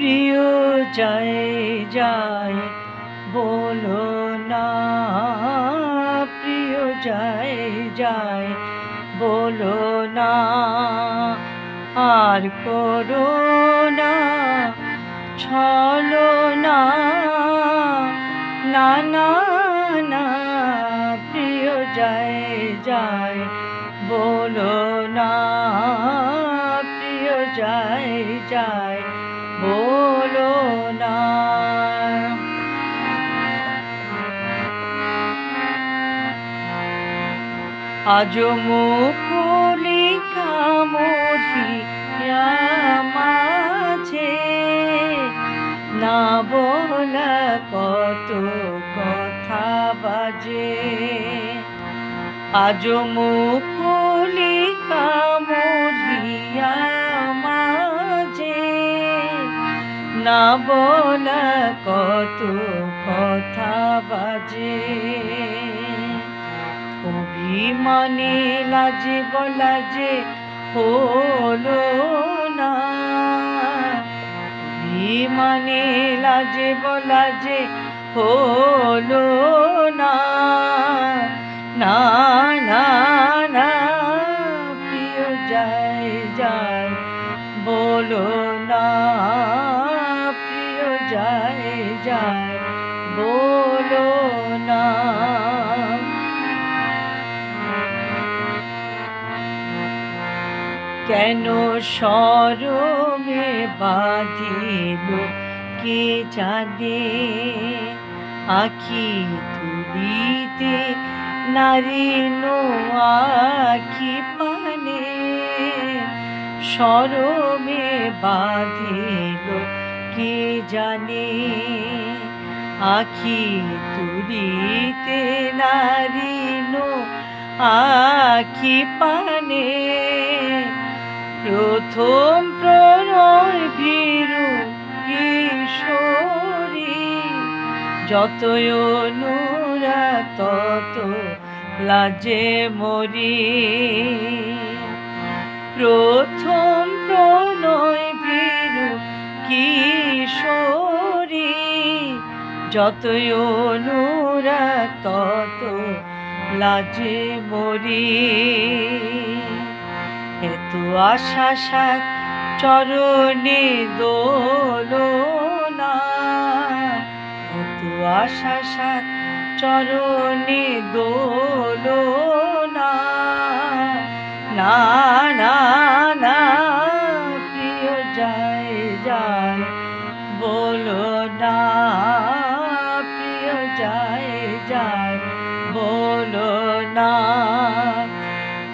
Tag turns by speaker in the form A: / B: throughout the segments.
A: প্রিয় যায় যায় বলো না, প্রিয় যায় যায় বলো না, আর করো না ছলনা, না না না, প্রিয় যায় যায় বলো না, প্রিয় যায় যায় বলো না। আজ মুকুলিকা মরিয়া মাঝে না বলা কত কথা বাজে, আজ মুকুলিকা মরিয়া মাঝে না বলা কত কথা বাজে, অভিমানে লাজে বলা যে হলো না, অভিমানে লাজে বলা যে হলো না, না না না, প্রিয় যায় যায় বলো না, প্রিয় যায় যায় বলো না। কেন শরমে বাঁধিল কে জানে, আখি তুলিতে নারী নো আখি পানে, শরমে বাঁধিল কে জানে, আখি তুলিতে নারী নো আখি পানে, প্রথম প্রণয় ভীরু কিশোরী, যতই অনুরাগ তত লাজে মরি, প্রথম প্রণয় ভীরু কিশোরী, যতই অনুরাগ তত লাজে মরি, এত আশা সাত চরণে দোলনা, এত আশা সাত চরণে দোলনা, না না না, প্রিয় যায় যায় বলো না, প্রিয় যায় যায় বলো না।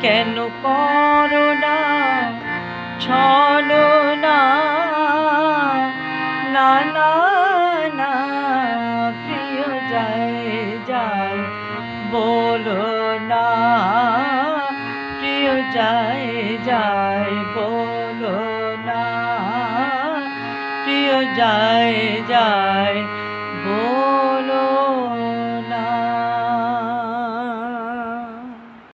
A: কেন করো না ছলনা, না না না, প্রিয় যায় যায় বলো না, প্রিয় যায় যায় বলো না, প্রিয় যায় যায়